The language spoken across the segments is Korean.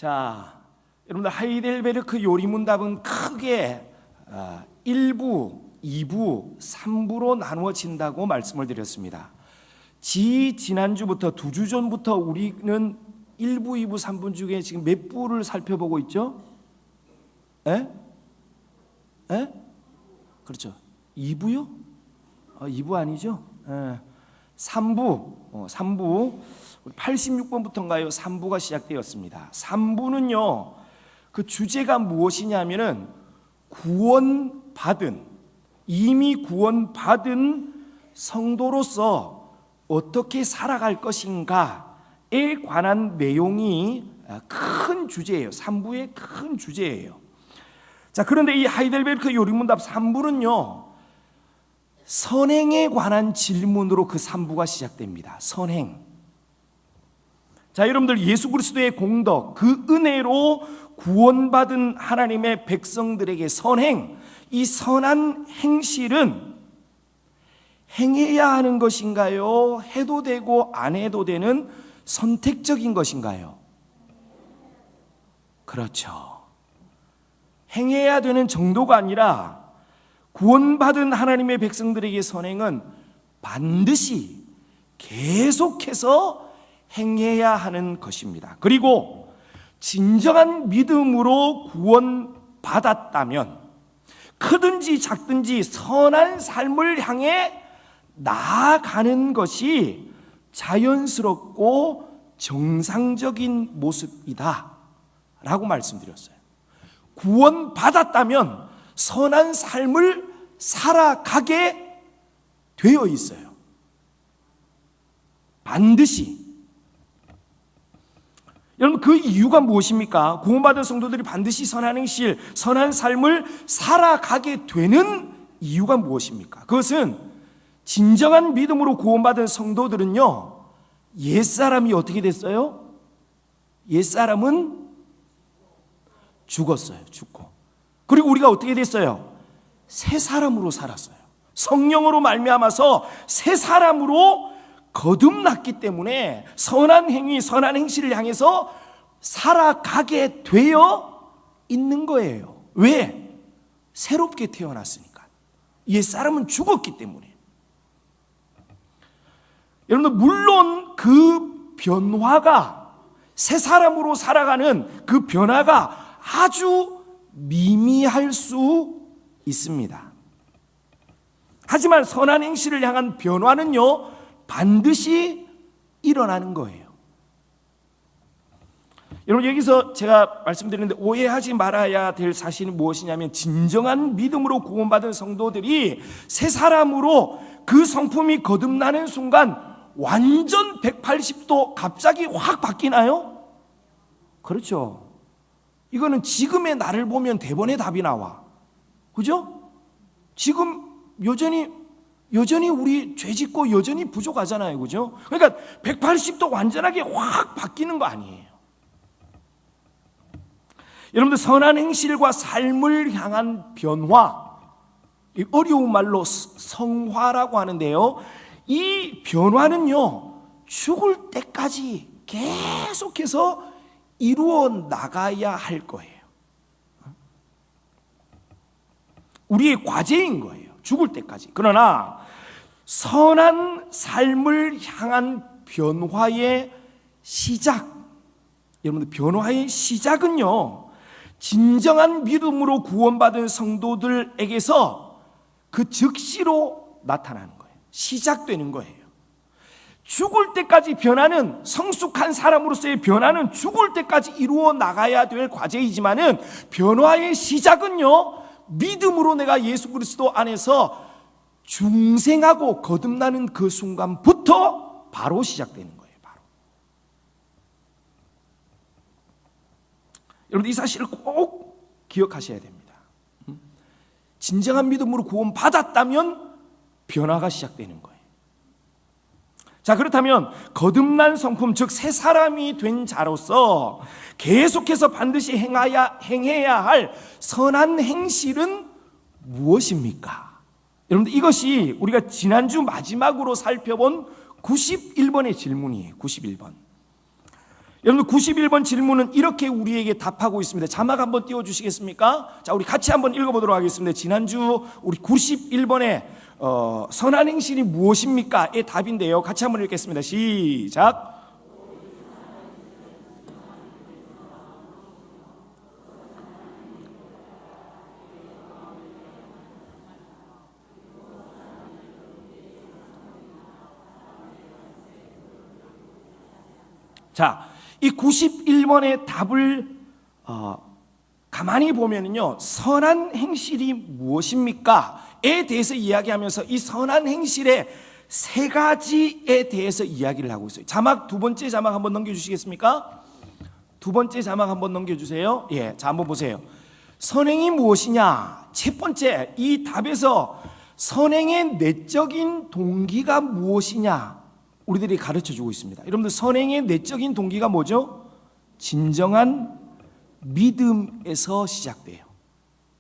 자, 여러분들 하이델베르크 요리문답은 크게 1부, 2부, 3부로 나누어진다고 말씀을 드렸습니다. 지난주부터 2주 전부터 우리는 1부, 2부, 3부 중에 지금 몇 부를 살펴보고 있죠? 에? 그렇죠. 2부요? 2부 아니죠? 3부, 86번부터인가요? 3부가 시작되었습니다. 3부는요, 그 주제가 무엇이냐면은 이미 구원받은 성도로서 어떻게 살아갈 것인가에 관한 내용이 큰 주제예요. 3부의 큰 주제예요. 자, 그런데 이 하이델베르크 요리문답 3부는요, 선행에 관한 질문으로 그 3부가 시작됩니다. 선행. 자, 여러분들 예수 그리스도의 공덕, 그 은혜로 구원받은 하나님의 백성들에게 선행, 이 선한 행실은 행해야 하는 것인가요? 해도 되고 안 해도 되는 선택적인 것인가요? 그렇죠. 행해야 되는 정도가 아니라 구원받은 하나님의 백성들에게 선행은 반드시 계속해서 행해야 하는 것입니다. 그리고 진정한 믿음으로 구원받았다면 크든지 작든지 선한 삶을 향해 나아가는 것이 자연스럽고 정상적인 모습이다 라고 말씀드렸어요. 구원받았다면 선한 삶을 살아가게 되어 있어요. 반드시. 여러분, 그 이유가 무엇입니까? 구원받은 성도들이 반드시 선한 행실, 선한 삶을 살아가게 되는 이유가 무엇입니까? 그것은 진정한 믿음으로 구원받은 성도들은요, 옛사람이 어떻게 됐어요? 옛사람은 죽었어요. 죽고. 그리고 우리가 어떻게 됐어요? 새 사람으로 살았어요. 성령으로 말미암아서 새 사람으로 거듭났기 때문에 선한 행위, 선한 행실을 향해서 살아가게 되어 있는 거예요. 왜? 새롭게 태어났으니까. 옛사람은 죽었기 때문에. 여러분들, 물론 그 변화가, 새 사람으로 살아가는 그 변화가 아주 미미할 수 있습니다. 하지만 선한 행실을 향한 변화는요, 반드시 일어나는 거예요. 여러분, 여기서 제가 말씀드리는데 오해하지 말아야 될 사실이 무엇이냐면, 진정한 믿음으로 구원받은 성도들이 새 사람으로 그 성품이 거듭나는 순간 완전 180도 갑자기 확 바뀌나요? 그렇죠. 이거는 지금의 나를 보면 대번에 답이 나와. 그죠? 지금 여전히 우리 죄짓고 여전히 부족하잖아요. 그죠? 그러니까 180도 완전하게 확 바뀌는 거 아니에요. 여러분들, 선한 행실과 삶을 향한 변화, 어려운 말로 성화라고 하는데요, 이 변화는요, 죽을 때까지 계속해서 이루어 나가야 할 거예요. 우리의 과제인 거예요. 죽을 때까지. 그러나 선한 삶을 향한 변화의 시작, 여러분들, 변화의 시작은요, 진정한 믿음으로 구원받은 성도들에게서 그 즉시로 나타나는 거예요. 시작되는 거예요. 죽을 때까지 변화는, 성숙한 사람으로서의 변화는 죽을 때까지 이루어 나가야 될 과제이지만은, 변화의 시작은요, 믿음으로 내가 예수 그리스도 안에서 중생하고 거듭나는 그 순간부터 바로 시작되는 거예요. 바로. 여러분, 이 사실을 꼭 기억하셔야 됩니다. 진정한 믿음으로 구원받았다면 변화가 시작되는 거예요. 자, 그렇다면 거듭난 성품, 즉 새 사람이 된 자로서 계속해서 반드시 행해야 할 선한 행실은 무엇입니까? 여러분들, 이것이 우리가 지난주 마지막으로 살펴본 91번의 질문이에요. 91번. 여러분 91번 질문은 이렇게 우리에게 답하고 있습니다. 자막 한번 띄워주시겠습니까? 자, 우리 같이 한번 읽어보도록 하겠습니다. 지난주 우리 91번에 선한 행실이 무엇입니까? 의 답인데요. 같이 한번 읽겠습니다. 시작. 자, 이 91번의 답을 가만히 보면요, 선한 행실이 무엇입니까?에 대해서 이야기하면서 이 선한 행실의 세 가지에 대해서 이야기를 하고 있어요. 자막 두 번째 자막 한번 넘겨주시겠습니까? 두 번째 자막 한번 넘겨주세요. 예, 자 한번 보세요. 선행이 무엇이냐? 첫 번째, 이 답에서 선행의 내적인 동기가 무엇이냐? 우리들이 가르쳐주고 있습니다. 여러분들, 선행의 내적인 동기가 뭐죠? 진정한 믿음에서 시작돼요.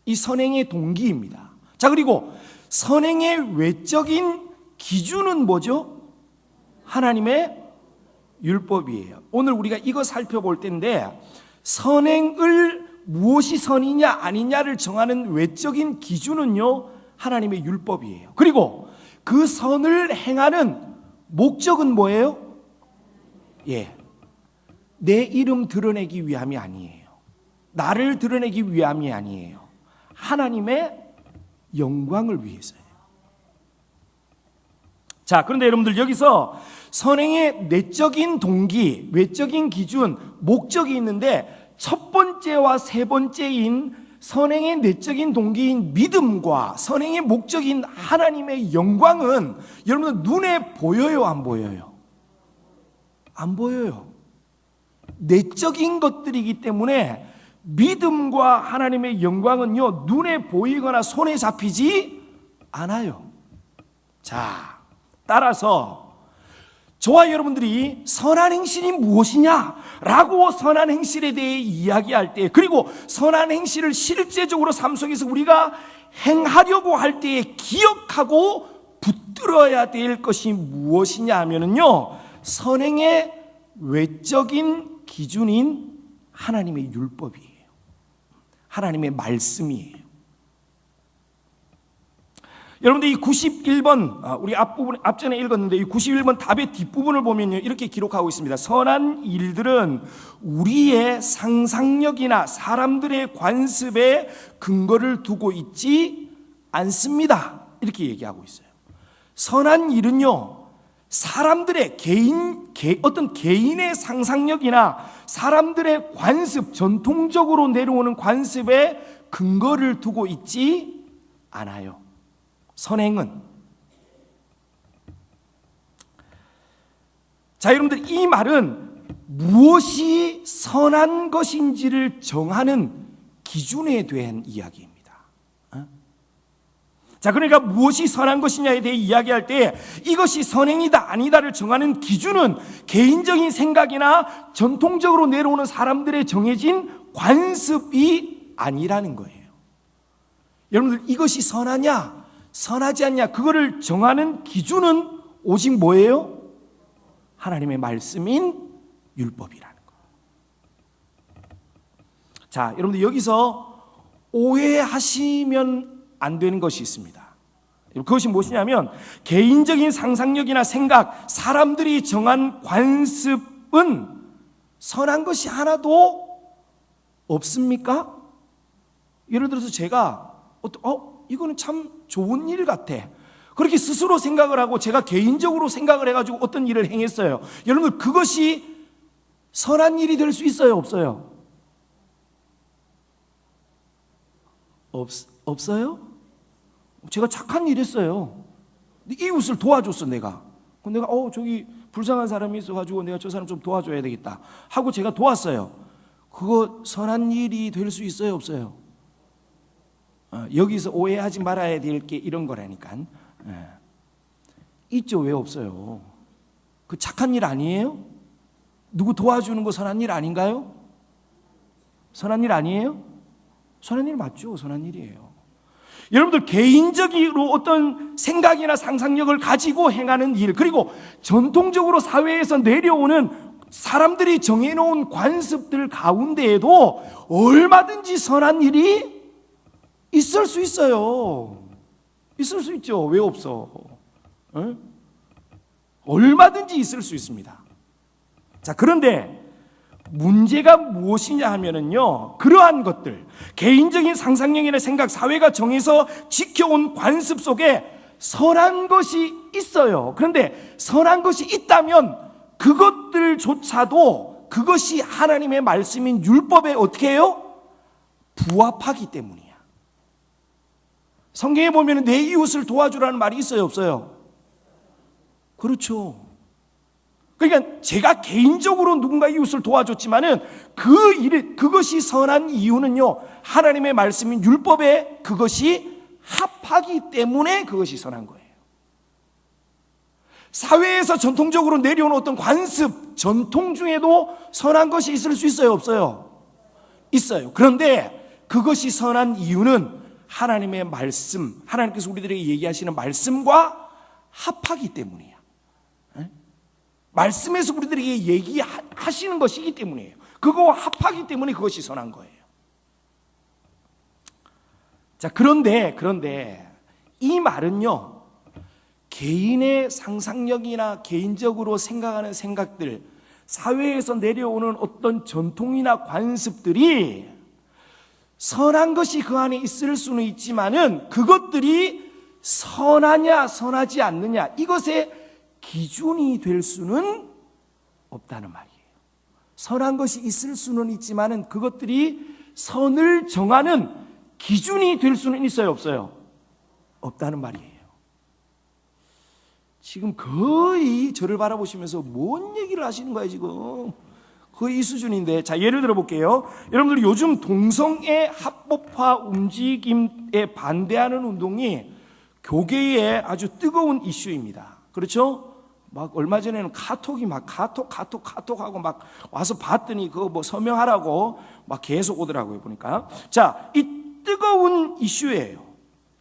이 선행의 동기입니다. 자, 그리고 선행의 외적인 기준은 뭐죠? 하나님의 율법이에요. 오늘 우리가 이거 살펴볼 텐데, 선행을 무엇이 선이냐 아니냐를 정하는 외적인 기준은요, 하나님의 율법이에요. 그리고 그 선을 행하는 목적은 뭐예요? 예, 내 이름 드러내기 위함이 아니에요. 나를 드러내기 위함이 아니에요. 하나님의 영광을 위해서예요. 자, 그런데 여러분들, 여기서 선행의 내적인 동기, 외적인 기준, 목적이 있는데, 첫 번째와 세 번째인 선행의 내적인 동기인 믿음과 선행의 목적인 하나님의 영광은 여러분 눈에 보여요, 안 보여요? 안 보여요. 내적인 것들이기 때문에 믿음과 하나님의 영광은요, 눈에 보이거나 손에 잡히지 않아요. 자, 따라서 저와 여러분들이 선한 행실이 무엇이냐라고 선한 행실에 대해 이야기할 때, 그리고 선한 행실을 실제적으로 삶 속에서 우리가 행하려고 할 때에 기억하고 붙들어야 될 것이 무엇이냐 하면은요, 선행의 외적인 기준인 하나님의 율법이에요. 하나님의 말씀이에요. 여러분들, 이 91번, 우리 앞전에 읽었는데 이 91번 답의 뒷부분을 보면요, 이렇게 기록하고 있습니다. 선한 일들은 우리의 상상력이나 사람들의 관습에 근거를 두고 있지 않습니다. 이렇게 얘기하고 있어요. 선한 일은요, 사람들의 어떤 개인의 상상력이나 사람들의 관습, 전통적으로 내려오는 관습에 근거를 두고 있지 않아요. 선행은. 자, 여러분들, 이 말은 무엇이 선한 것인지를 정하는 기준에 대한 이야기입니다. 자, 그러니까 무엇이 선한 것이냐에 대해 이야기할 때 이것이 선행이다 아니다를 정하는 기준은 개인적인 생각이나 전통적으로 내려오는 사람들의 정해진 관습이 아니라는 거예요. 여러분들, 이것이 선하냐 선하지 않냐, 그거를 정하는 기준은 오직 뭐예요? 하나님의 말씀인 율법이라는 거예요. 자, 여러분들, 여기서 오해하시면 안 되는 것이 있습니다. 그것이 무엇이냐면, 개인적인 상상력이나 생각, 사람들이 정한 관습은 선한 것이 하나도 없습니까? 예를 들어서 제가 이거는 참 좋은 일 같아, 그렇게 스스로 생각을 하고 제가 개인적으로 생각을 해가지고 어떤 일을 행했어요. 여러분, 그것이 선한 일이 될 수 있어요, 없어요? 없어요? 제가 착한 일 했어요. 이웃을 도와줬어, 내가. 내가 저기 불쌍한 사람이 있어가지고 내가 저 사람 좀 도와줘야 되겠다 하고 제가 도왔어요. 그거 선한 일이 될 수 있어요, 없어요? 여기서 오해하지 말아야 될 게 이런 거라니까. 있죠. 왜 없어요? 그 착한 일 아니에요? 누구 도와주는 거 선한 일 아닌가요? 선한 일 아니에요? 선한 일 맞죠. 선한 일이에요. 여러분들, 개인적으로 어떤 생각이나 상상력을 가지고 행하는 일, 그리고 전통적으로 사회에서 내려오는 사람들이 정해놓은 관습들 가운데에도 얼마든지 선한 일이 있을 수 있어요. 있을 수 있죠. 왜 없어? 에? 얼마든지 있을 수 있습니다. 자, 그런데 문제가 무엇이냐 하면은요, 그러한 것들, 개인적인 상상력이나 생각, 사회가 정해서 지켜온 관습 속에 선한 것이 있어요. 그런데 선한 것이 있다면 그것들조차도 그것이 하나님의 말씀인 율법에 어떻게 해요? 부합하기 때문이야. 성경에 보면 내 이웃을 도와주라는 말이 있어요, 없어요? 그렇죠. 그러니까 제가 개인적으로 누군가 이웃을 도와줬지만은 그것이 선한 이유는요, 하나님의 말씀인 율법에 그것이 합하기 때문에 그것이 선한 거예요. 사회에서 전통적으로 내려온 어떤 관습, 전통 중에도 선한 것이 있을 수 있어요, 없어요? 있어요. 그런데 그것이 선한 이유는 하나님의 말씀, 하나님께서 우리들에게 얘기하시는 말씀과 합하기 때문이에요. 말씀에서 우리들에게 얘기하시는 것이기 때문이에요. 그거와 합하기 때문에 그것이 선한 거예요. 자, 그런데 이 말은요, 개인의 상상력이나 개인적으로 생각하는 생각들, 사회에서 내려오는 어떤 전통이나 관습들이 선한 것이 그 안에 있을 수는 있지만은 그것들이 선하냐 선하지 않느냐, 이것의 기준이 될 수는 없다는 말이에요. 선한 것이 있을 수는 있지만은 그것들이 선을 정하는 기준이 될 수는 있어요, 없어요? 없다는 말이에요. 지금 거의 저를 바라보시면서 뭔 얘기를 하시는 거예요, 지금? 거의 이 수준인데. 자, 예를 들어 볼게요. 여러분들 요즘 동성애 합법화 움직임에 반대하는 운동이 교계의 아주 뜨거운 이슈입니다. 그렇죠? 막 얼마 전에는 카톡이 막 카톡하고 막 와서 봤더니 그거 뭐 서명하라고 막 계속 오더라고요, 보니까. 자, 이 뜨거운 이슈예요.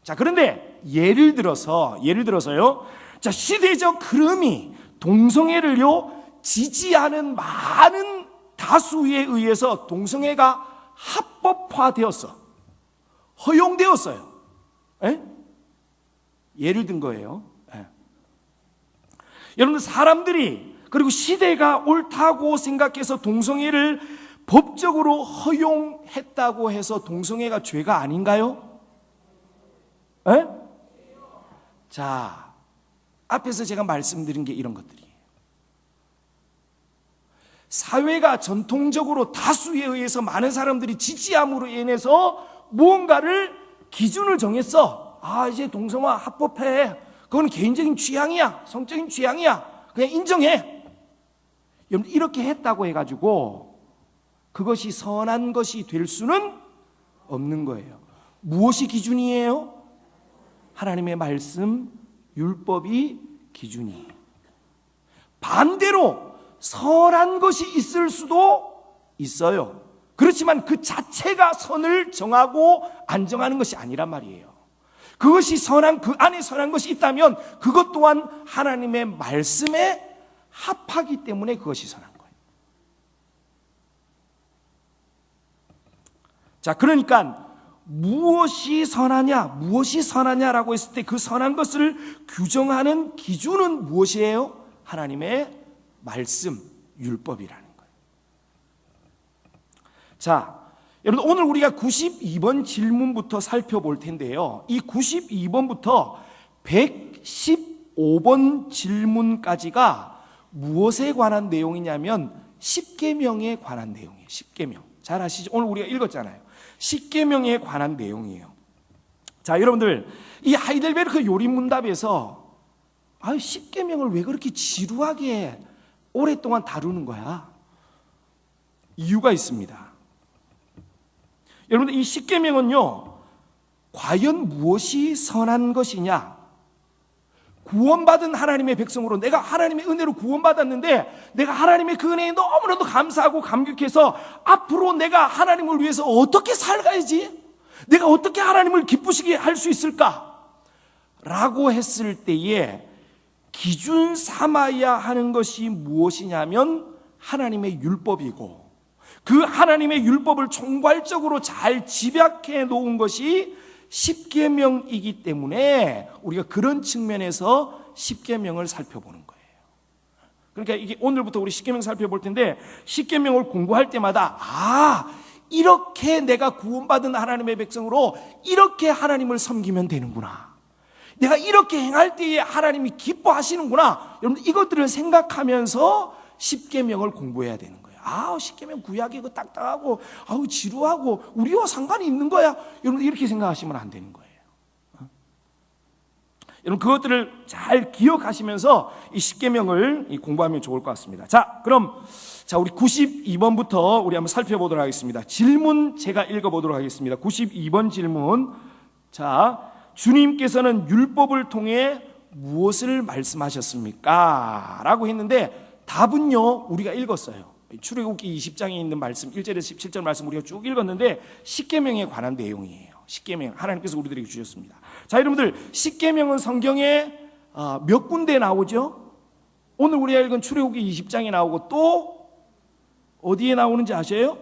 자, 그런데 예를 들어서요. 자, 시대적 흐름이 동성애를요 지지하는 많은 다수에 의해서 동성애가 합법화되었어. 허용되었어요. 에? 예를 든 거예요. 여러분, 사람들이 그리고 시대가 옳다고 생각해서 동성애를 법적으로 허용했다고 해서 동성애가 죄가 아닌가요? 에? 자, 앞에서 제가 말씀드린 게 이런 것들이에요. 사회가 전통적으로 다수에 의해서 많은 사람들이 지지함으로 인해서 무언가를 기준을 정했어. 아, 이제 동성화 합법해. 그건 개인적인 취향이야, 성적인 취향이야, 그냥 인정해. 여러분, 이렇게 했다고 해가지고 그것이 선한 것이 될 수는 없는 거예요. 무엇이 기준이에요? 하나님의 말씀, 율법이 기준이에요. 반대로 선한 것이 있을 수도 있어요. 그렇지만 그 자체가 선을 정하고 안정하는 것이 아니란 말이에요. 그것이 선한, 그 안에 선한 것이 있다면 그것 또한 하나님의 말씀에 합하기 때문에 그것이 선한 거예요. 자, 그러니까 무엇이 선하냐라고 했을 때 그 선한 것을 규정하는 기준은 무엇이에요? 하나님의 말씀, 율법이라는 거예요. 자, 여러분, 오늘 우리가 92번 질문부터 살펴볼 텐데요. 이 92번부터 115번 질문까지가 무엇에 관한 내용이냐면 십계명에 관한 내용이에요. 십계명. 잘 아시죠? 오늘 우리가 읽었잖아요. 십계명에 관한 내용이에요. 자, 여러분들, 이 하이델베르크 요리문답에서 십계명을 왜 그렇게 지루하게 오랫동안 다루는 거야? 이유가 있습니다. 여러분들, 이 십계명은요, 과연 무엇이 선한 것이냐? 구원받은 하나님의 백성으로 내가 하나님의 은혜로 구원받았는데 내가 하나님의 그 은혜에 너무나도 감사하고 감격해서 앞으로 내가 하나님을 위해서 어떻게 살아야지? 내가 어떻게 하나님을 기쁘시게 할 수 있을까? 라고 했을 때에 기준 삼아야 하는 것이 무엇이냐면 하나님의 율법이고 그 하나님의 율법을 총괄적으로 잘 집약해 놓은 것이 십계명이기 때문에 우리가 그런 측면에서 십계명을 살펴보는 거예요. 그러니까 이게 오늘부터 우리 십계명 살펴볼 텐데 십계명을 공부할 때마다 이렇게 내가 구원받은 하나님의 백성으로 이렇게 하나님을 섬기면 되는구나. 내가 이렇게 행할 때에 하나님이 기뻐하시는구나. 여러분 이것들을 생각하면서 십계명을 공부해야 되는 거예요. 십계명 구약이 이거 딱딱하고 지루하고 우리와 상관이 있는 거야. 여러분 이렇게 생각하시면 안 되는 거예요. 여러분 그것들을 잘 기억하시면서 이 십계명을 공부하면 좋을 것 같습니다. 그럼 우리 92번부터 우리 한번 살펴보도록 하겠습니다. 질문 제가 읽어보도록 하겠습니다. 92번 질문. 주님께서는 율법을 통해 무엇을 말씀하셨습니까? 라고 했는데 답은요 우리가 읽었어요. 출애굽기 20장에 있는 말씀 1절에서 17절 말씀 우리가 쭉 읽었는데 십계명에 관한 내용이에요. 십계명 하나님께서 우리들에게 주셨습니다. 여러분들 십계명은 성경에 몇 군데 나오죠? 오늘 우리가 읽은 출애굽기 20장에 나오고 또 어디에 나오는지 아세요?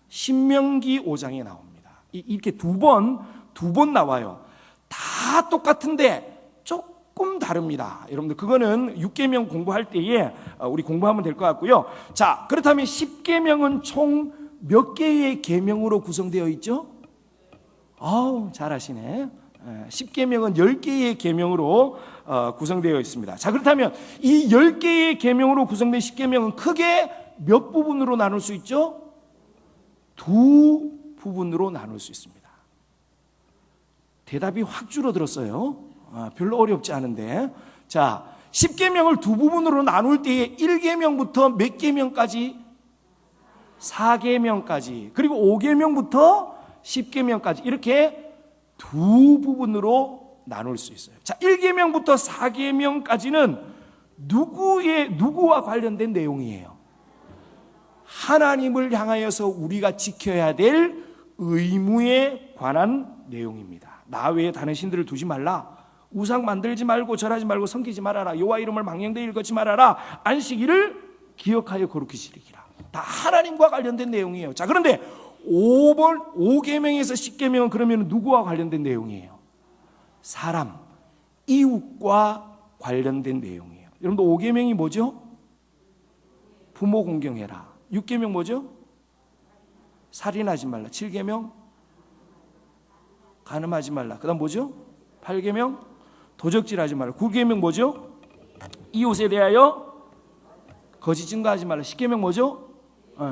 신명기 5장에 나옵니다. 이렇게 두 번 나와요. 다 똑같은데 조금 다릅니다. 여러분들 그거는 육계명 공부할 때에 우리 공부하면 될 것 같고요. 그렇다면 십계명은 총 몇 개의 계명으로 구성되어 있죠? 잘하시네. 십계명은 10개의 계명으로 구성되어 있습니다. 그렇다면 이 10개의 계명으로 구성된 십계명은 크게 몇 부분으로 나눌 수 있죠? 두 부분으로 나눌 수 있습니다. 대답이 확 줄어들었어요. 별로 어렵지 않은데. 십계명을 두 부분으로 나눌 때에 1계명부터 몇 계명까지? 4계명까지. 그리고 5계명부터 10계명까지. 이렇게 두 부분으로 나눌 수 있어요. 1계명부터 4계명까지는 누구와 관련된 내용이에요? 하나님을 향하여서 우리가 지켜야 될 의무에 관한 내용입니다. 나 외에 다른 신들을 두지 말라. 우상 만들지 말고 절하지 말고 섬기지 말아라. 여호와 이름을 망령되이 읽지 말아라. 안식일을 기억하여 거룩히 지키라. 다 하나님과 관련된 내용이에요. 그런데 5계명에서 10계명은 그러면 누구와 관련된 내용이에요? 사람, 이웃과 관련된 내용이에요. 여러분들 5계명이 뭐죠? 부모 공경해라. 6계명 뭐죠? 살인하지 말라. 7계명 간음하지 말라. 그 다음 뭐죠? 8계명 도적질하지 말라. 9계명 뭐죠? 이웃에 대하여 거짓 증거하지 말라. 10계명 뭐죠?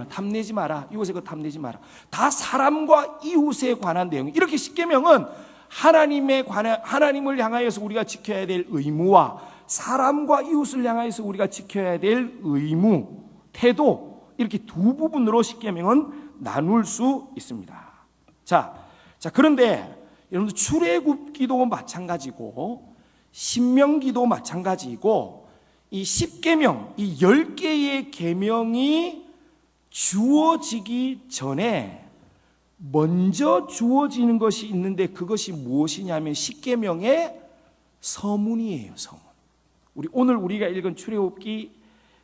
탐내지 마라. 이웃에 탐내지 마라. 다 사람과 이웃에 관한 내용. 이렇게 10계명은 하나님을 향하여서 우리가 지켜야 될 의무와 사람과 이웃을 향하여서 우리가 지켜야 될 의무, 태도, 이렇게 두 부분으로 10계명은 나눌 수 있습니다. 그런데 여러분들 출애굽기도 마찬가지고 신명기도 마찬가지고 이 10계명, 이 10개의 계명이 주어지기 전에 먼저 주어지는 것이 있는데 그것이 무엇이냐면 10계명의 서문이에요. 서문. 오늘 우리가 읽은 출애굽기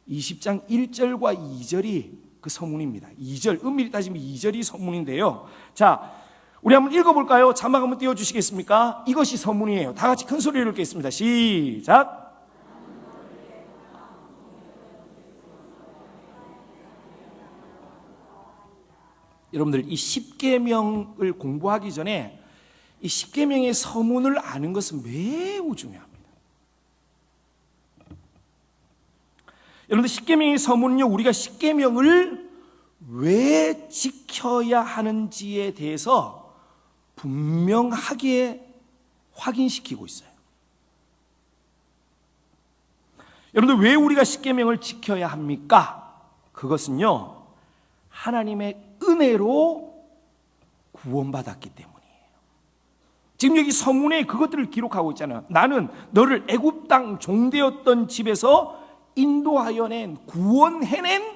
20장 1절과 2절이 그 서문입니다. 2절, 엄밀히 따지면 2절이 서문인데요. 우리 한번 읽어볼까요? 자막 한번 띄워주시겠습니까? 이것이 서문이에요. 다 같이 큰 소리로 읽겠습니다. 시작. 여러분들 이 10계명을 공부하기 전에 이 10계명의 서문을 아는 것은 매우 중요합니다. 여러분들 10계명의 서문은요, 우리가 10계명을 왜 지켜야 하는지에 대해서 분명하게 확인시키고 있어요. 여러분들 왜 우리가 10계명을 지켜야 합니까? 그것은요, 하나님의 은혜로 구원받았기 때문이에요. 지금 여기 서문에 그것들을 기록하고 있잖아요. 나는 너를 애굽 땅 종되었던 집에서 인도하여 낸 구원해낸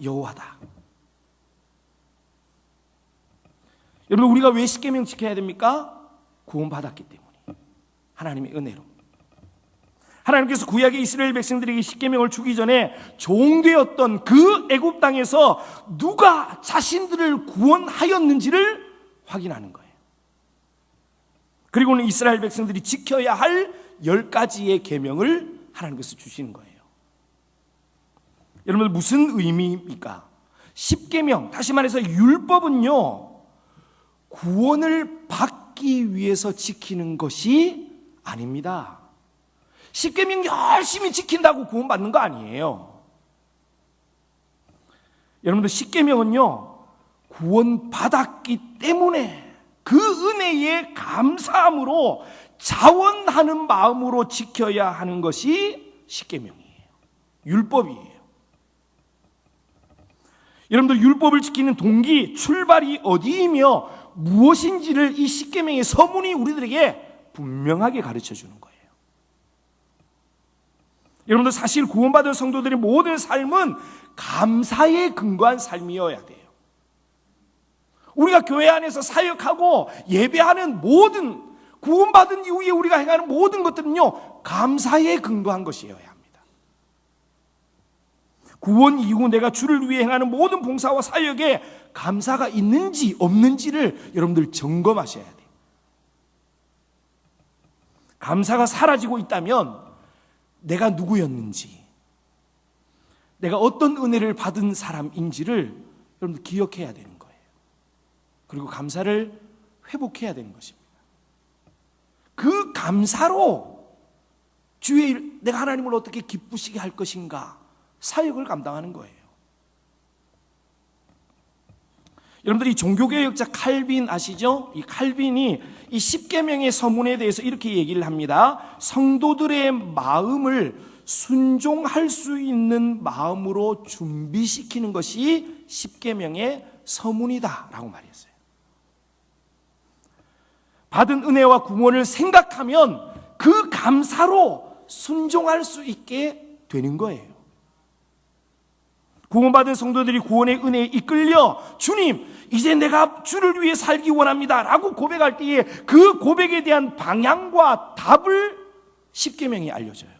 여호와다. 여러분 우리가 왜 10계명 지켜야 됩니까? 구원받았기 때문에. 하나님의 은혜로. 하나님께서 구약의 이스라엘 백성들에게 십계명을 주기 전에 종되었던 그 애굽 땅에서 누가 자신들을 구원하였는지를 확인하는 거예요. 그리고는 이스라엘 백성들이 지켜야 할 10가지의 계명을 하나님께서 주시는 거예요. 여러분, 무슨 의미입니까? 십계명, 다시 말해서 율법은요, 구원을 받기 위해서 지키는 것이 아닙니다. 십계명 열심히 지킨다고 구원받는 거 아니에요. 여러분들, 십계명은요, 구원받았기 때문에 그 은혜에 감사함으로 자원하는 마음으로 지켜야 하는 것이 십계명이에요. 율법이에요. 여러분들, 율법을 지키는 동기, 출발이 어디이며 무엇인지를 이 십계명의 서문이 우리들에게 분명하게 가르쳐 주는 거예요. 여러분들, 사실 구원받은 성도들의 모든 삶은 감사에 근거한 삶이어야 돼요. 우리가 교회 안에서 사역하고 예배하는 모든, 구원받은 이후에 우리가 행하는 모든 것들은요, 감사에 근거한 것이어야 합니다. 구원 이후 내가 주를 위해 행하는 모든 봉사와 사역에 감사가 있는지 없는지를 여러분들 점검하셔야 돼요. 감사가 사라지고 있다면 내가 누구였는지, 내가 어떤 은혜를 받은 사람인지를 여러분들 기억해야 되는 거예요. 그리고 감사를 회복해야 되는 것입니다. 그 감사로 주의 일, 내가 하나님을 어떻게 기쁘시게 할 것인가, 사역을 감당하는 거예요. 여러분들이 종교개혁자 칼빈 아시죠? 이 칼빈이 이 십계명의 서문에 대해서 이렇게 얘기를 합니다. 성도들의 마음을 순종할 수 있는 마음으로 준비시키는 것이 십계명의 서문이다라고 말했어요. 받은 은혜와 구원을 생각하면 그 감사로 순종할 수 있게 되는 거예요. 구원받은 성도들이 구원의 은혜에 이끌려 주님, 이제 내가 주를 위해 살기 원합니다 라고 고백할 때에 그 고백에 대한 방향과 답을 십계명이 알려줘요.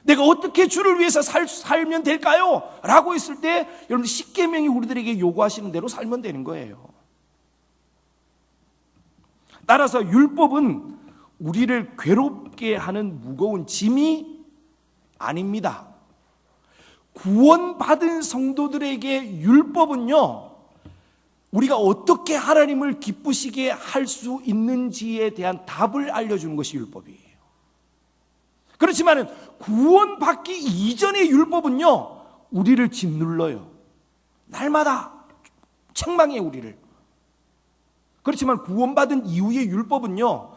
내가 어떻게 주를 위해서 살면 될까요? 라고 했을 때 여러분, 십계명이 우리들에게 요구하시는 대로 살면 되는 거예요. 따라서 율법은 우리를 괴롭게 하는 무거운 짐이 아닙니다. 구원받은 성도들에게 율법은요, 우리가 어떻게 하나님을 기쁘시게 할 수 있는지에 대한 답을 알려주는 것이 율법이에요. 그렇지만 구원받기 이전의 율법은요, 우리를 짓눌러요. 날마다 책망해 우리를. 그렇지만 구원받은 이후의 율법은요,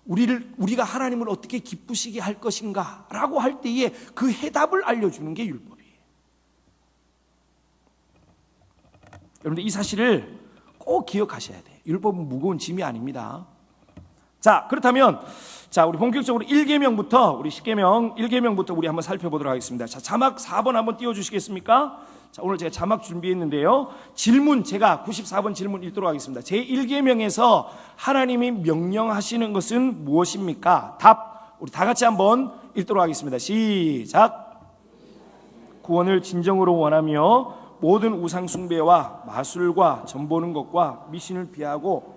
우리가 하나님을 어떻게 기쁘시게 할 것인가 라고 할 때에 그 해답을 알려주는 게 율법이에요. 여러분들, 이 사실을 꼭 기억하셔야 돼요. 율법은 무거운 짐이 아닙니다. 자, 그렇다면 우리 본격적으로 1계명부터 우리 10계명 1계명부터 우리 한번 살펴보도록 하겠습니다. 자, 자막 4번 한번 띄워 주시겠습니까? 자, 오늘 제가 자막 준비했는데요. 질문, 제가 94번 질문 읽도록 하겠습니다. 제1계명에서 하나님이 명령하시는 것은 무엇입니까? 답, 우리 다 같이 한번 읽도록 하겠습니다. 시작. 구원을 진정으로 원하며 모든 우상 숭배와 마술과 점보는 것과 미신을 피하고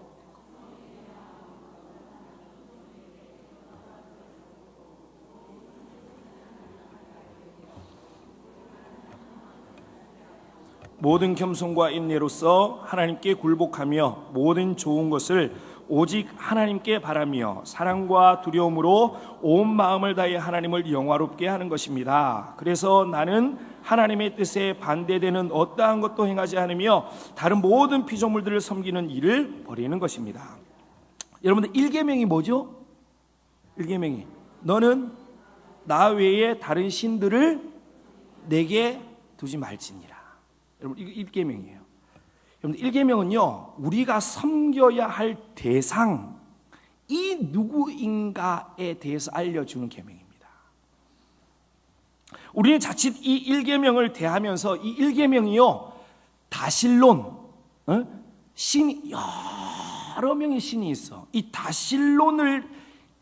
모든 겸손과 인내로서 하나님께 굴복하며 모든 좋은 것을 오직 하나님께 바라며 사랑과 두려움으로 온 마음을 다해 하나님을 영화롭게 하는 것입니다. 그래서 나는 하나님의 뜻에 반대되는 어떠한 것도 행하지 않으며 다른 모든 피조물들을 섬기는 일을 버리는 것입니다. 여러분들, 1계명이 뭐죠? 1계명이 너는 나 외에 다른 신들을 내게 두지 말지니라. 여러분, 이거 1계명이에요. 여러분, 1계명은요, 우리가 섬겨야 할 대상이 누구인가에 대해서 알려주는 계명입니다. 우리는 자칫 이 1계명을 대하면서 이 1계명이요, 다실론, 신이 여러 명의 신이 있어. 이 다실론을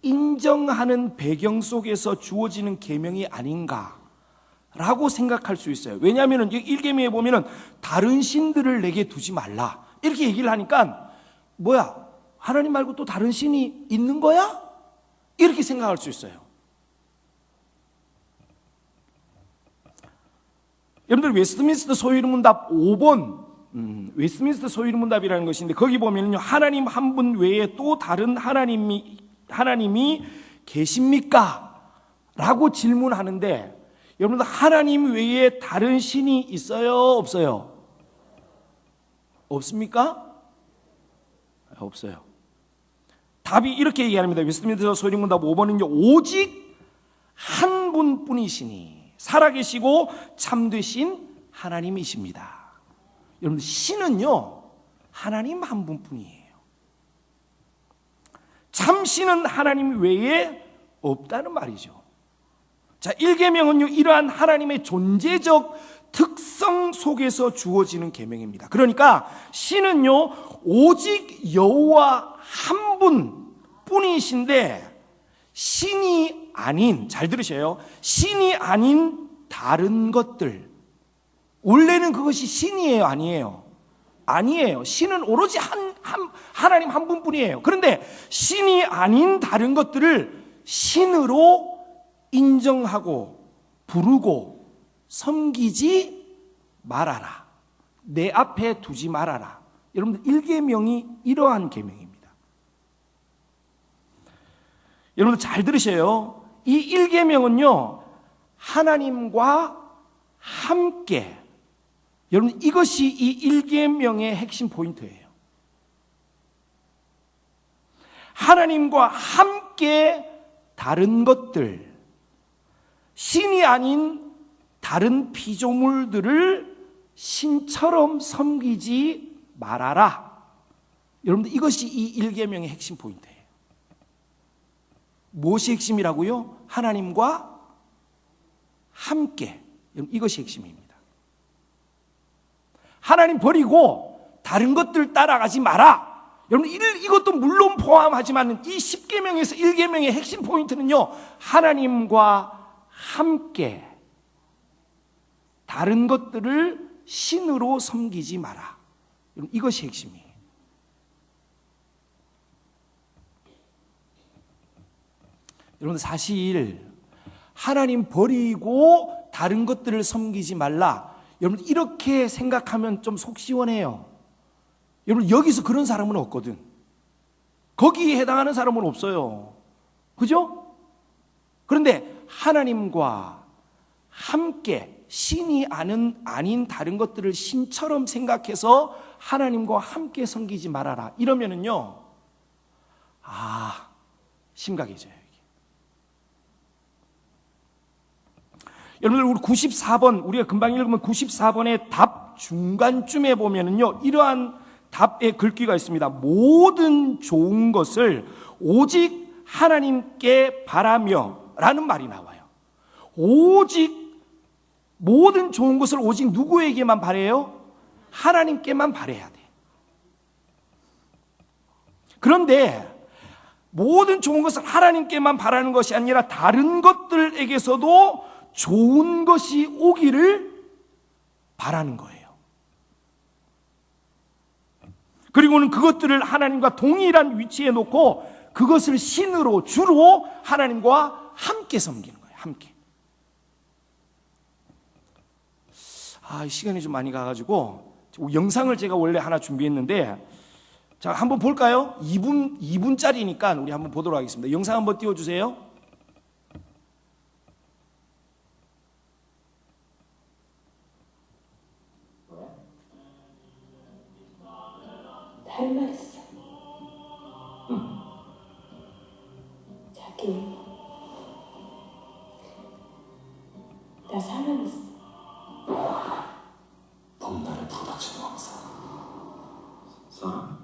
인정하는 배경 속에서 주어지는 계명이 아닌가라고 생각할 수 있어요. 왜냐하면 1계명에 보면 다른 신들을 내게 두지 말라 이렇게 얘기를 하니까 뭐야? 하나님 말고 또 다른 신이 있는 거야? 이렇게 생각할 수 있어요. 여러분들 웨스트민스터 소유문답 5번 웨스트민스터 소유문답이라는 것인데 거기 보면요 하나님 한 분 외에 또 다른 하나님이 계십니까? 라고 질문하는데 여러분들 하나님 외에 다른 신이 있어요? 없어요? 없습니까? 없어요. 답이 이렇게 얘기합니다. 웨스트민스터 소유문답 5번은요 오직 한 분뿐이시니 살아계시고 참되신 하나님이십니다. 여러분 신은요 하나님 한 분뿐이에요. 참신은 하나님 외에 없다는 말이죠. 자, 1계명은요 이러한 하나님의 존재적 특성 속에서 주어지는 계명입니다. 그러니까 신은요 오직 여호와 한 분뿐이신데 신이 아닌, 잘 들으셔요, 신이 아닌 다른 것들, 원래는 그것이 신이에요 아니에요? 아니에요. 신은 오로지 하나님 한 분뿐이에요. 그런데 신이 아닌 다른 것들을 신으로 인정하고 부르고 섬기지 말아라. 내 앞에 두지 말아라. 여러분들 1계명이 이러한 계명입니다. 여러분들 잘 들으셔요. 이 1계명은요 하나님과 함께, 여러분 이것이 이 1계명의 핵심 포인트예요. 하나님과 함께 다른 것들, 신이 아닌 다른 피조물들을 신처럼 섬기지 말아라. 여러분들 이것이 이 1계명의 핵심 포인트예요. 무엇이 핵심이라고요? 하나님과 함께. 이것이 핵심입니다. 하나님 버리고 다른 것들 따라가지 마라. 여러분 이것도 물론 포함하지만 이 10계명에서 1계명의 핵심 포인트는요 하나님과 함께 다른 것들을 신으로 섬기지 마라. 여러분 이것이 핵심이에요. 여러분 사실 하나님 버리고 다른 것들을 섬기지 말라. 여러분 이렇게 생각하면 좀 속 시원해요. 여러분 여기서 그런 사람은 없거든. 거기에 해당하는 사람은 없어요. 그죠? 그런데 하나님과 함께 신이 아닌 다른 것들을 신처럼 생각해서 하나님과 함께 섬기지 말아라. 이러면은요 심각해져요. 여러분들 우리 94번 우리가 금방 읽으면 94번의 답 중간쯤에 보면은요 이러한 답의 글귀가 있습니다. 모든 좋은 것을 오직 하나님께 바라며 라는 말이 나와요. 오직 모든 좋은 것을 오직 누구에게만 바래요? 하나님께만 바래야 돼. 그런데 모든 좋은 것을 하나님께만 바라는 것이 아니라 다른 것들에게서도 좋은 것이 오기를 바라는 거예요. 그리고는 그것들을 하나님과 동일한 위치에 놓고 그것을 신으로 주로 하나님과 함께 섬기는 거예요. 함께. 시간이 좀 많이 가가지고 영상을 제가 원래 하나 준비했는데 자 한번 볼까요? 2분짜리니까 우리 한번 보도록 하겠습니다. 영상 한번 띄워주세요. 할 말 있어. 자기, 나 사랑 있어. 봄날의 부러진 왕사. 사랑?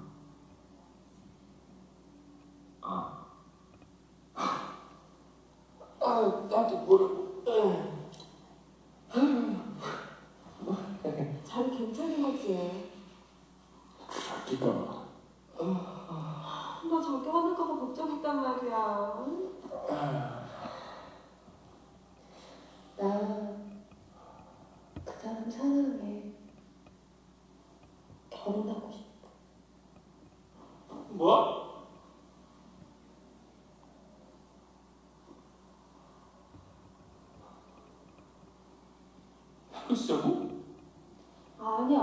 나한테 뭐라고? 자기 괜찮은 거지? 자기가 나 자기 화낼까봐 걱정했다. 있단 말이야. 나 그 사람 사랑해. 결혼하고 싶어. 뭐? 진짜고? 아니.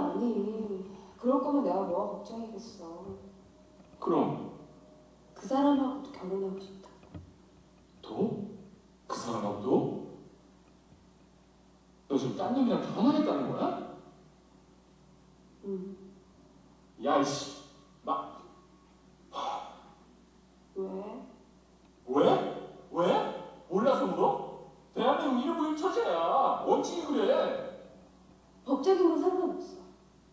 그럴 거면 내가 뭐가 걱정이겠어. 그럼 그 사람하고도 결혼하고 싶다. 너? 그 사람하고도? 너 지금 딴 놈이랑 결혼하겠다는 거야? 응. 야 이씨 왜? 왜? 몰라서 물어? 대한민국 1부 1처제야 원칙이 그래. 법적인 건 상관없어.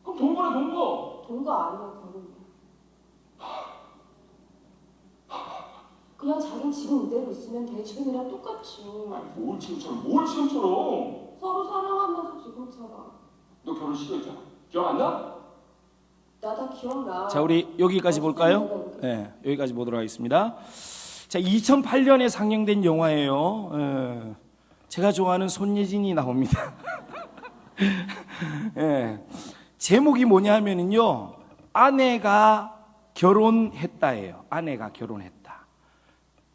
그럼 동거래 동거. 동거 아니야, 결혼이야. 그냥 자긴 지금 이대로 있으면 돼. 지금이랑 똑같이. 아니 뭘 지금처럼 서로 사랑하면서 지금처럼. 너 결혼 시도했잖아. 기억 안 나? 나 다 기억나. 자, 우리 여기까지 볼까요? 네, 여기까지 보도록 하겠습니다. 자, 2008년에 상영된 영화예요. 제가 좋아하는 손예진이 나옵니다. 제목이 뭐냐 하면은요, 아내가 결혼했다예요. 아내가 결혼했다.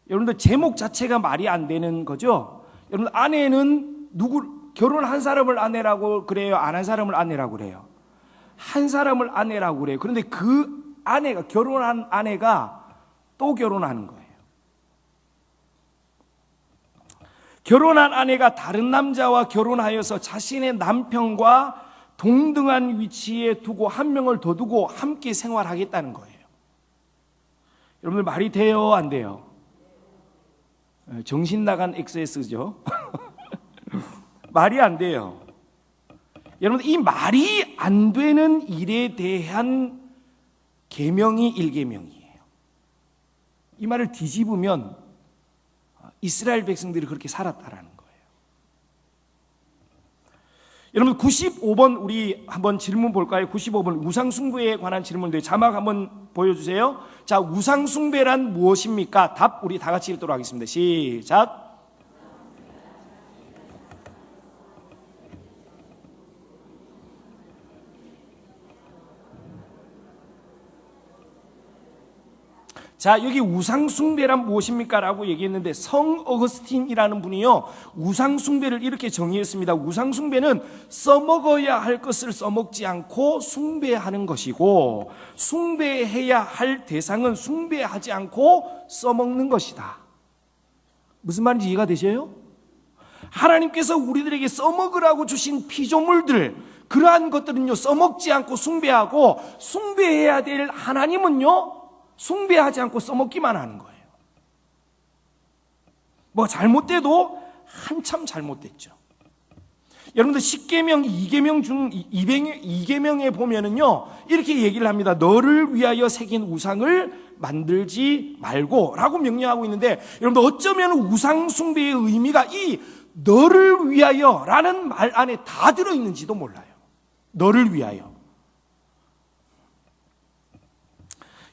여러분들 제목 자체가 말이 안 되는 거죠? 여러분, 아내는 결혼한 사람을 아내라고 그래요? 안 한 사람을 아내라고 그래요? 한 사람을 아내라고 그래요. 그런데 그 아내가, 결혼한 아내가 또 결혼하는 거예요. 결혼한 아내가 다른 남자와 결혼하여서 자신의 남편과 동등한 위치에 두고 한 명을 더 두고 함께 생활하겠다는 거예요. 여러분들 말이 돼요? 안 돼요? 정신 나간 XS죠? 말이 안 돼요. 여러분, 이 말이 안 되는 일에 대한 계명이 1계명이에요. 이 말을 뒤집으면 이스라엘 백성들이 그렇게 살았다라는 거예요. 여러분, 95번 우리 한번 질문 볼까요? 95번 우상숭배에 관한 질문인데 자막 한번 보여주세요. 자, 우상숭배란 무엇입니까? 답 우리 다 같이 읽도록 하겠습니다. 시작. 자, 여기 우상숭배란 무엇입니까? 라고 얘기했는데 성 어거스틴이라는 분이요, 우상숭배를 이렇게 정의했습니다. 우상숭배는 써먹어야 할 것을 써먹지 않고 숭배하는 것이고, 숭배해야 할 대상은 숭배하지 않고 써먹는 것이다. 무슨 말인지 이해가 되세요? 하나님께서 우리들에게 써먹으라고 주신 피조물들, 그러한 것들은요, 써먹지 않고 숭배하고, 숭배해야 될 하나님은요, 숭배하지 않고 써먹기만 하는 거예요. 뭐 잘못돼도 한참 잘못됐죠. 여러분들 10계명 2계명 중 2계명에 보면은요, 이렇게 얘기를 합니다. 너를 위하여 새긴 우상을 만들지 말고 라고 명령하고 있는데, 여러분들 어쩌면 우상 숭배의 의미가 이 너를 위하여 라는 말 안에 다 들어있는지도 몰라요. 너를 위하여.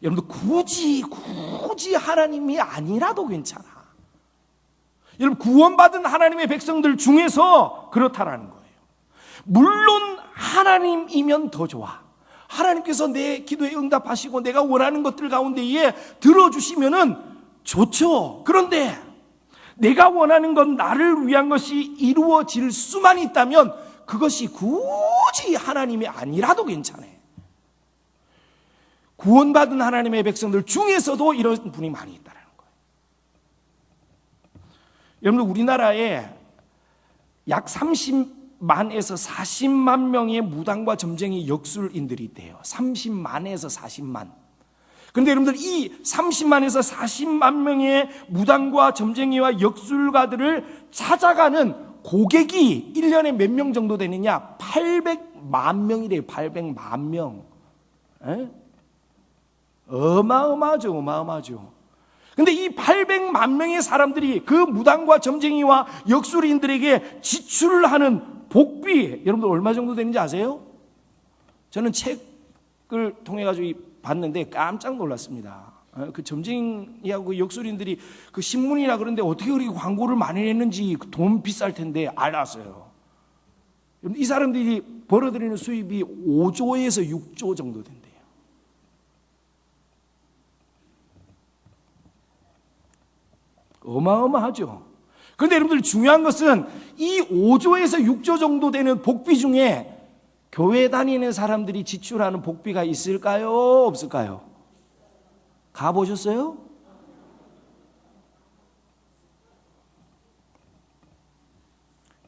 여러분들 굳이 하나님이 아니라도 괜찮아. 여러분, 구원받은 하나님의 백성들 중에서 그렇다라는 거예요. 물론 하나님이면 더 좋아. 하나님께서 내 기도에 응답하시고 내가 원하는 것들 가운데에 들어주시면은 좋죠. 그런데 내가 원하는 건 나를 위한 것이 이루어질 수만 있다면 그것이 굳이 하나님이 아니라도 괜찮아요. 구원받은 하나님의 백성들 중에서도 이런 분이 많이 있다는 거예요. 여러분, 우리나라에 약 30만에서 40만 명의 무당과 점쟁이 역술인들이 있대요. 30만에서 40만. 그런데 여러분들, 이 30만에서 40만 명의 무당과 점쟁이와 역술가들을 찾아가는 고객이 1년에 몇 명 정도 되느냐? 800만 명이래요. 800만 명. 어마어마하죠. 근데 이 800만 명의 사람들이 그 무당과 점쟁이와 역술인들에게 지출하는 복비, 여러분들 얼마 정도 되는지 아세요? 저는 책을 통해 가지고 봤는데 깜짝 놀랐습니다. 그 점쟁이하고 그 역술인들이 그 신문이라 그런데 어떻게 그렇게 광고를 많이 냈는지 돈 비쌀 텐데 알았어요. 이 사람들이 벌어들이는 수입이 5조에서 6조 정도 된대요. 어마어마하죠. 그런데 여러분들 중요한 것은 이 5조에서 6조 정도 되는 복비 중에 교회 다니는 사람들이 지출하는 복비가 있을까요? 없을까요? 가보셨어요?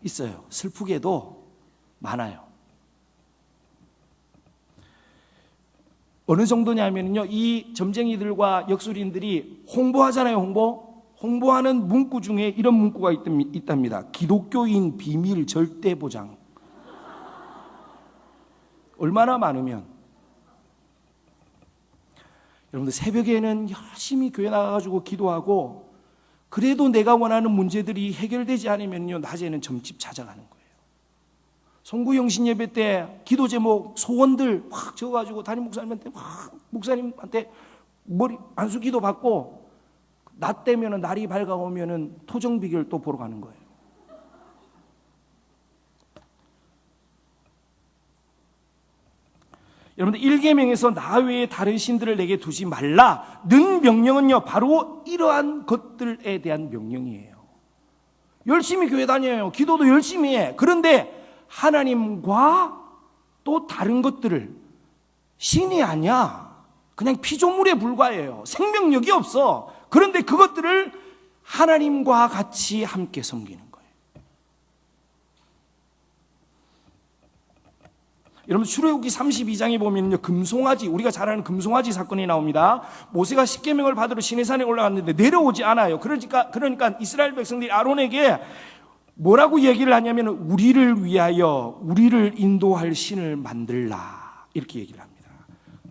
있어요. 슬프게도 많아요. 어느 정도냐면요, 이 점쟁이들과 역술인들이 홍보하잖아요. 홍보하는 문구 중에 이런 문구가 있답니다. 기독교인 비밀 절대 보장. 얼마나 많으면 여러분들 새벽에는 열심히 교회 나가가지고 기도하고 그래도 내가 원하는 문제들이 해결되지 않으면요, 낮에는 점집 찾아가는 거예요. 송구영신 예배 때 기도 제목 소원들 확 적어가지고 담임 목사님한테 머리 안수 기도 받고 낮 되면은 날이 밝아오면은 토정 비결 또 보러 가는 거예요. 여러분들 1계명에서 나 외에 다른 신들을 내게 두지 말라는 명령은요, 바로 이러한 것들에 대한 명령이에요. 열심히 교회 다녀요. 기도도 열심히 해. 그런데 하나님과 또 다른 것들을, 신이 아니야, 그냥 피조물에 불과해요. 생명력이 없어. 그런데 그것들을 하나님과 같이 함께 섬기는 거예요. 여러분 출애굽기 32장에 보면요, 금송아지, 우리가 잘 아는 금송아지 사건이 나옵니다. 모세가 십계명을 받으러 시내산에 올라갔는데 내려오지 않아요. 그러니까 이스라엘 백성들이 아론에게 뭐라고 얘기를 하냐면, 우리를 위하여 우리를 인도할 신을 만들라, 이렇게 얘기를 합니다.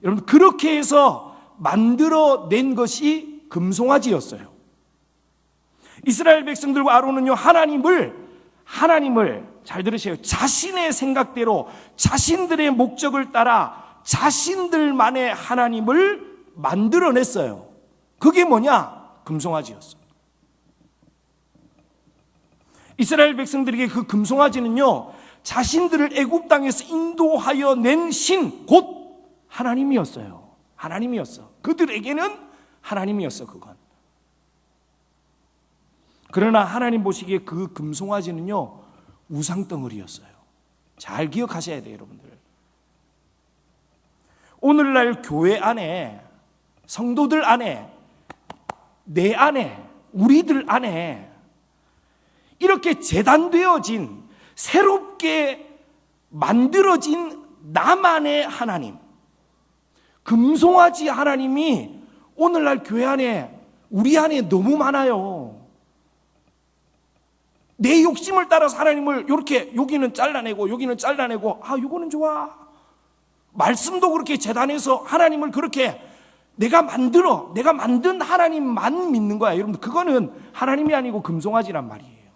여러분 그렇게 해서 만들어낸 것이 금송아지였어요. 이스라엘 백성들과 아론은요, 하나님을 잘 들으세요. 자신의 생각대로 자신들의 목적을 따라 자신들만의 하나님을 만들어냈어요. 그게 뭐냐? 금송아지였어. 이스라엘 백성들에게 그 금송아지는요, 자신들을 애굽 땅에서 인도하여 낸 신, 곧 하나님이었어요. 하나님이었어. 그들에게는 하나님이었어, 그건. 그러나 하나님 보시기에 그 금송아지는요, 우상덩어리였어요. 잘 기억하셔야 돼요, 여러분들. 오늘날 교회 안에, 성도들 안에, 내 안에, 우리들 안에 이렇게 재단되어진, 새롭게 만들어진 나만의 하나님, 금송아지 하나님이 오늘날 교회 안에, 우리 안에 너무 많아요. 내 욕심을 따라서 하나님을 이렇게 여기는 잘라내고 여기는 잘라내고, 이거는 좋아. 말씀도 그렇게 재단해서 하나님을 그렇게 내가 만든 하나님만 믿는 거야. 여러분 그거는 하나님이 아니고 금송아지란 말이에요.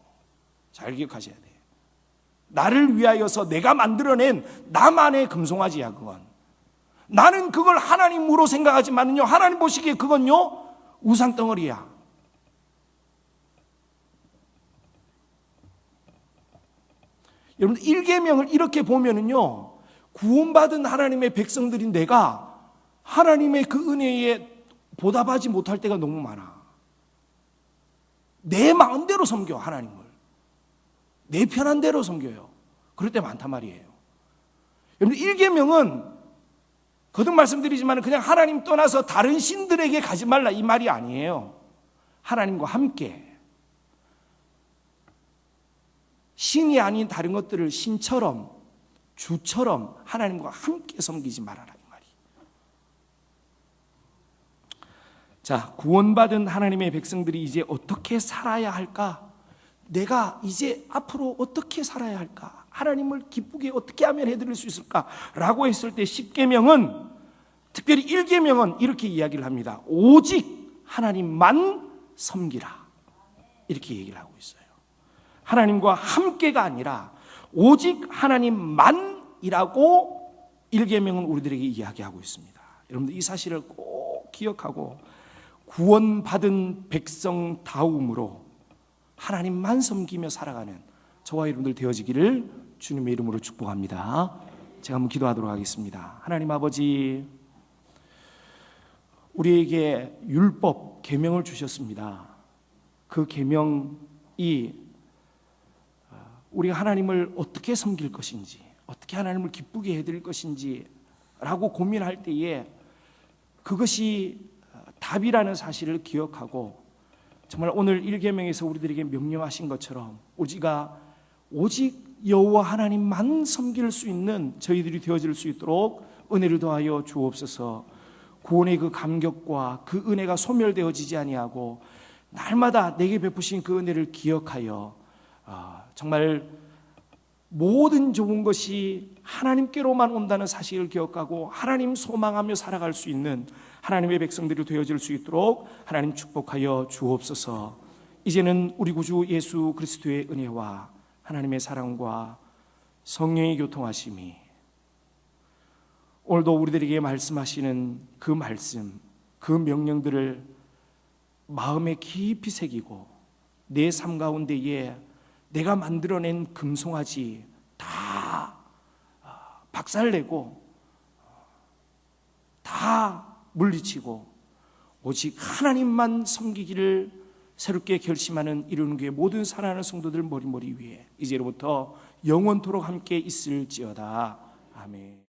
잘 기억하셔야 돼요. 나를 위하여서 내가 만들어낸 나만의 금송아지야, 그건. 나는 그걸 하나님으로 생각하지만요, 하나님 보시기에 그건요, 우상덩어리야. 여러분 1계명을 이렇게 보면은요, 구원받은 하나님의 백성들인 내가 하나님의 그 은혜에 보답하지 못할 때가 너무 많아. 내 마음대로 섬겨, 하나님을. 내 편한 대로 섬겨요. 그럴 때 많단 말이에요. 여러분 1계명은 거듭 말씀드리지만 그냥 하나님 떠나서 다른 신들에게 가지 말라, 이 말이 아니에요. 하나님과 함께, 신이 아닌 다른 것들을 신처럼, 주처럼 하나님과 함께 섬기지 말아라, 이 말이. 자, 구원받은 하나님의 백성들이 이제 어떻게 살아야 할까? 내가 이제 앞으로 어떻게 살아야 할까? 하나님을 기쁘게 어떻게 하면 해드릴 수 있을까? 라고 했을 때 10계명은, 특별히 1계명은 이렇게 이야기를 합니다. 오직 하나님만 섬기라, 이렇게 얘기를 하고 있어요. 하나님과 함께가 아니라 오직 하나님만이라고 1계명은 우리들에게 이야기하고 있습니다. 여러분들 이 사실을 꼭 기억하고 구원받은 백성다움으로 하나님만 섬기며 살아가는 저와 여러분들 되어지기를 주님의 이름으로 축복합니다. 제가 한번 기도하도록 하겠습니다. 하나님 아버지, 우리에게 율법, 계명을 주셨습니다. 그 계명이 우리가 하나님을 어떻게 섬길 것인지, 어떻게 하나님을 기쁘게 해드릴 것인지 라고 고민할 때에 그것이 답이라는 사실을 기억하고, 정말 오늘 1계명에서 우리들에게 명령하신 것처럼 오직 여호와 하나님만 섬길 수 있는 저희들이 되어질 수 있도록 은혜를 더하여 주옵소서. 구원의 그 감격과 그 은혜가 소멸되어지지 아니하고 날마다 내게 베푸신 그 은혜를 기억하여 정말 모든 좋은 것이 하나님께로만 온다는 사실을 기억하고 하나님 소망하며 살아갈 수 있는 하나님의 백성들이 되어질 수 있도록 하나님 축복하여 주옵소서. 이제는 우리 구주 예수 그리스도의 은혜와 하나님의 사랑과 성령의 교통하심이, 오늘도 우리들에게 말씀하시는 그 말씀, 그 명령들을 마음에 깊이 새기고 내 삶 가운데에 내가 만들어낸 금송아지 다 박살내고 다 물리치고 오직 하나님만 섬기기를 새롭게 결심하는 이루는 교회 모든 사랑하는 성도들 머리 위에 이제로부터 영원토록 함께 있을지어다. 아멘.